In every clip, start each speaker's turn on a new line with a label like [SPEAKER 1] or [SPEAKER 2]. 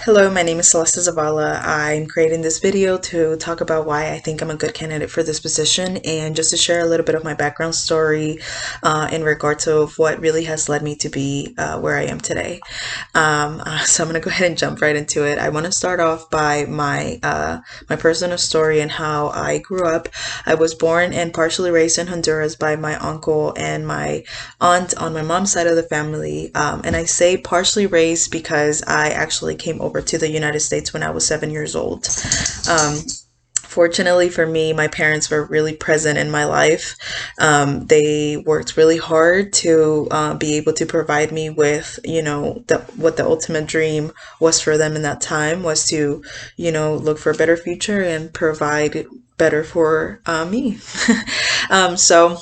[SPEAKER 1] Hello, my name is Celeste Zavala. I'm creating this video to talk about why I think I'm a good candidate for this position and just to share a little bit of my background story in regards of what really has led me to be where I am today. So I'm going to go ahead and jump right into it. I want to start off by my personal story and how I grew up. I was born and partially raised in Honduras by my uncle and my aunt on my mom's side of the family. And I say partially raised because I actually came over to the United States when I was 7 years old. Um, Fortunately for me, my parents were really present in my life. They worked really hard to be able to provide me with, what the ultimate dream was for them in that time was to, look for a better future and provide better for me. So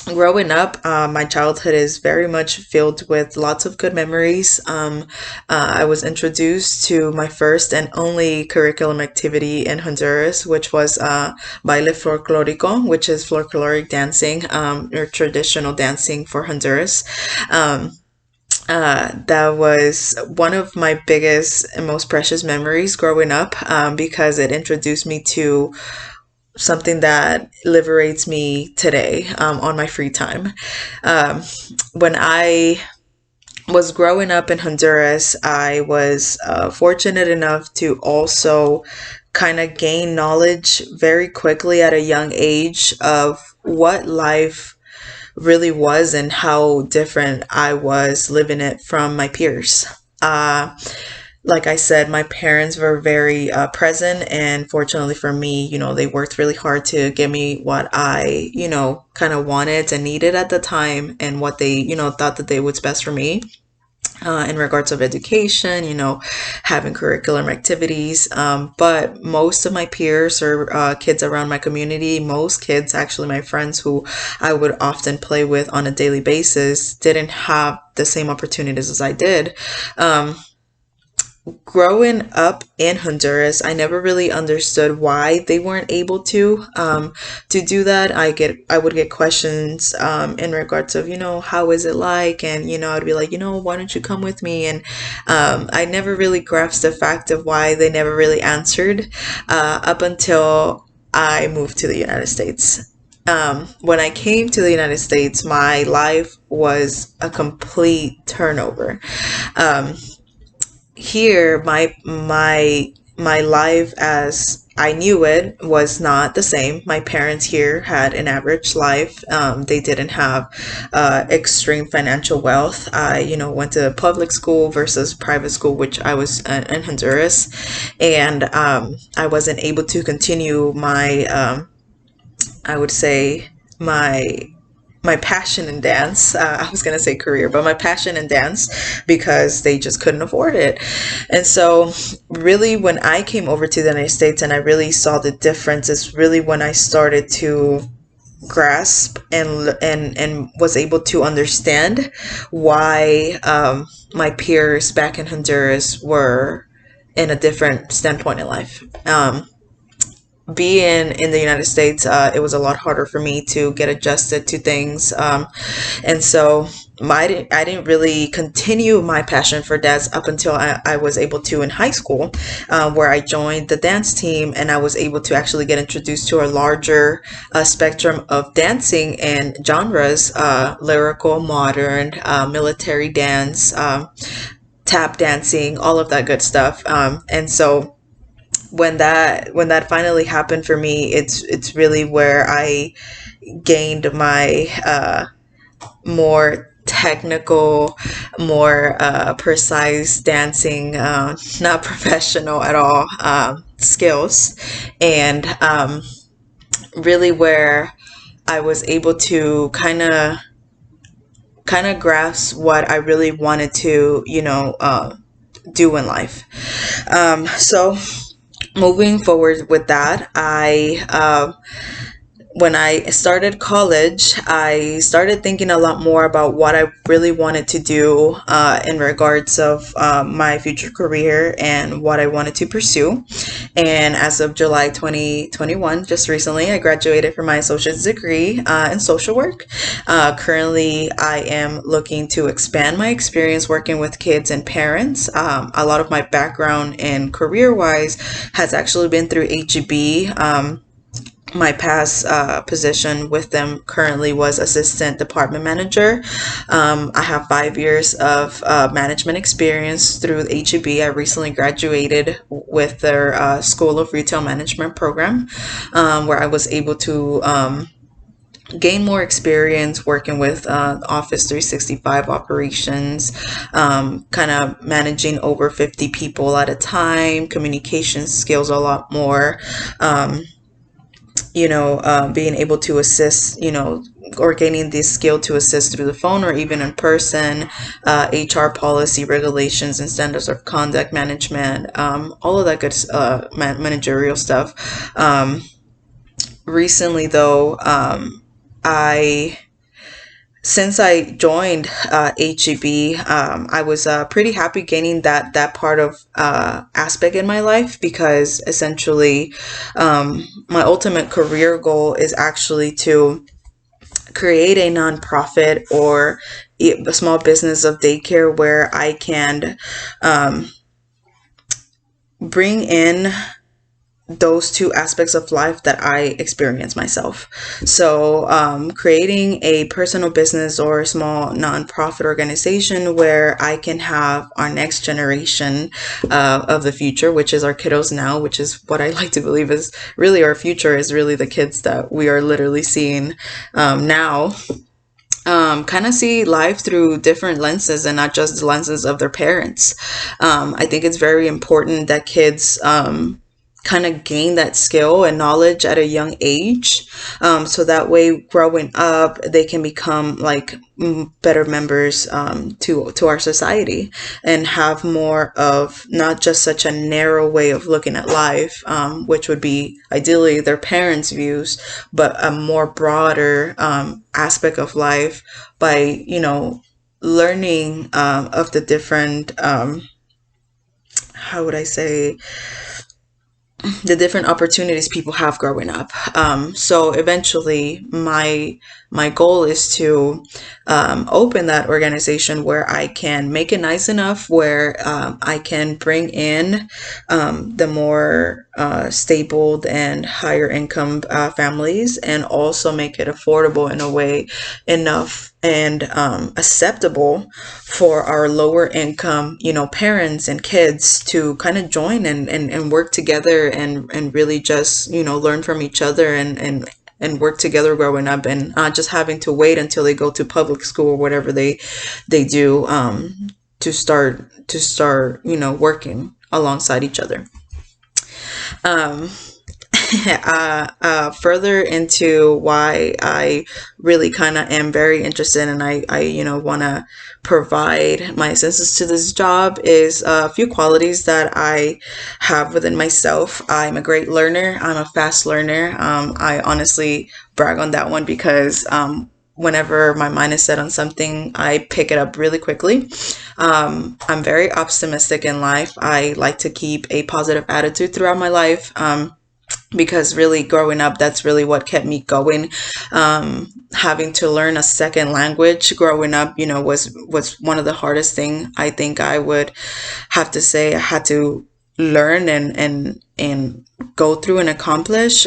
[SPEAKER 1] growing up, my childhood is very much filled with lots of good memories. I was introduced to my first and only curriculum activity in Honduras, which was baile folclórico, which is folkloric dancing, or traditional dancing for Honduras. Um, that was one of my biggest and most precious memories growing up, because it introduced me to something that liberates me today, on my free time. Um, when I was growing up in Honduras, I was fortunate enough to also kind of gain knowledge very quickly at a young age of what life really was and how different I was living it from my peers. Uh, like I said, my parents were very present, and fortunately for me, they worked really hard to give me what I, kind of wanted and needed at the time, and what they, thought that they was best for me. In regards of education, having curriculum activities. But most of my peers or kids around my community, most kids, actually, my friends who I would often play with on a daily basis, didn't have the same opportunities as I did. Um, Growing up in Honduras, I never really understood why they weren't able to do that. I would get questions in regards of, how is it like, and I'd be like, why don't you come with me? And I never really grasped the fact of why they never really answered up until I moved to the United States. When I came to the United States, my life was a complete turnover. Um, Here, my life as I knew it was not the same. My parents here had an average life. They didn't have extreme financial wealth. I, went to public school versus private school, which I was in Honduras, and I wasn't able to continue my, I would say, my my passion in dance. I was going to say career, but my passion in dance, because they just couldn't afford it. And so, really, when I came over to the United States and I really saw the difference, is really when I started to grasp and was able to understand why my peers back in Honduras were in a different standpoint in life. Being in the United States, it was a lot harder for me to get adjusted to things. And so I didn't really continue my passion for dance up until I was able to in high school, where I joined the dance team and I was able to actually get introduced to a larger spectrum of dancing and genres, lyrical, modern, military dance, tap dancing, all of that good stuff. And so when that finally happened for me, it's really where I gained my more technical, more precise dancing, not professional at all, skills, and really where I was able to kind of grasp what I really wanted to, do in life. So moving forward with that, I when I started college, I started thinking a lot more about what I really wanted to do in regards of my future career and what I wanted to pursue. And as of July 2021, just recently, I graduated from my associate's degree in social work. Currently, I am looking to expand my experience working with kids and parents. A lot of my background and career-wise has actually been through HEB. My past position with them currently was assistant department manager. I have 5 years of management experience through HEB. I recently graduated with their School of Retail Management program, where I was able to gain more experience working with Office 365 operations, kind of managing over 50 people at a time, communication skills a lot more. Being able to assist, or gaining the skill to assist through the phone or even in person, HR policy, regulations, and standards of conduct management, all of that good managerial stuff. Recently, though, I since I joined HEB, I was pretty happy gaining that part of aspect in my life, because essentially my ultimate career goal is actually to create a nonprofit or a small business of daycare where I can bring in those two aspects of life that I experience myself. So creating a personal business or a small nonprofit organization where I can have our next generation of the future, which is our kiddos now, which is what I like to believe is really our future, is really the kids that we are literally seeing now. Kind of see life through different lenses and not just the lenses of their parents. I think it's very important that kids kind of gain that skill and knowledge at a young age, so that way growing up they can become like better members to our society, and have more of not just such a narrow way of looking at life, which would be ideally their parents' views, but a more broader aspect of life by learning of the different how would I say, the different opportunities people have growing up. So eventually, my goal is to open that organization where I can make it nice enough where I can bring in the more stable and higher income families, and also make it affordable in a way enough and acceptable for our lower income, parents and kids to kind of join and work together and really just, learn from each other and work together growing up, and not just having to wait until they go to public school or whatever they do to start working alongside each other. Further into why I really kind of am very interested, and I want to provide my assistance to this job, is a few qualities that I have within myself. I'm a great learner. I'm a fast learner. I honestly brag on that one, because whenever my mind is set on something, I pick it up really quickly. I'm very optimistic in life. I like to keep a positive attitude throughout my life. Because really growing up, that's really what kept me going. Having to learn a second language growing up, was one of the hardest thing I think I would have to say I had to learn and go through and accomplish.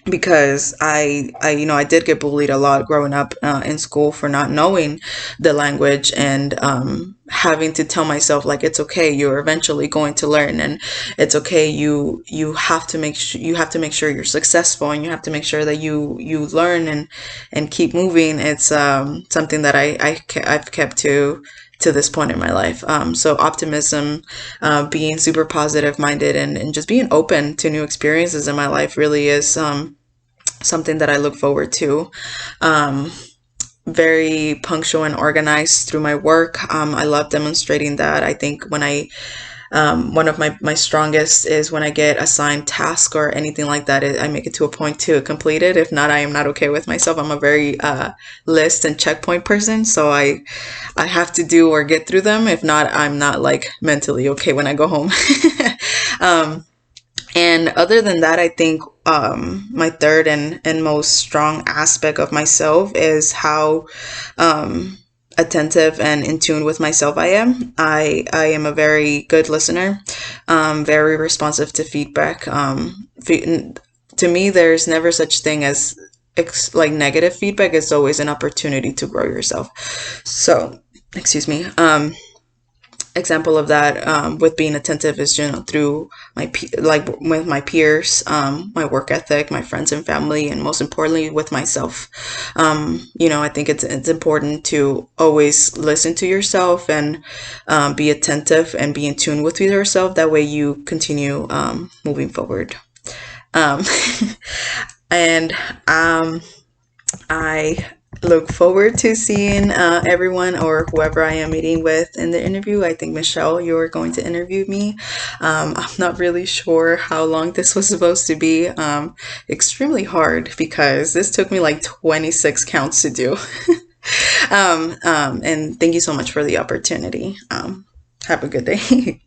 [SPEAKER 1] Because I did get bullied a lot growing up in school for not knowing the language, and having to tell myself, like, it's okay, you're eventually going to learn, and it's okay, you have to make sure you're successful, and you have to make sure that you learn and keep moving. It's something that I've kept to this point in my life. So optimism, being super positive minded, and just being open to new experiences in my life really is something that I look forward to. Very punctual and organized through my work. I love demonstrating that. I think when I One of my strongest is when I get assigned task or anything like that, I make it to a point to complete it. If not, I am not okay with myself. I'm a very list and checkpoint person, so I have to do or get through them. If not, I'm not like mentally okay when I go home. um, and other than that, I think my third and most strong aspect of myself is how attentive and in tune with myself I am. I am a very good listener, very responsive to feedback. To me, there's never such thing as like negative feedback. It's always an opportunity to grow yourself. So, excuse me. Example of that with being attentive is through like with my peers, my work ethic, my friends and family, and most importantly with myself. I think it's important to always listen to yourself and be attentive and be in tune with yourself. That way you continue moving forward. um, and I look forward to seeing everyone or whoever I am meeting with in the interview. I think, Michelle, you're going to interview me. I'm not really sure how long this was supposed to be. Extremely hard because this took me like 26 counts to do. And thank you so much for the opportunity. Have a good day.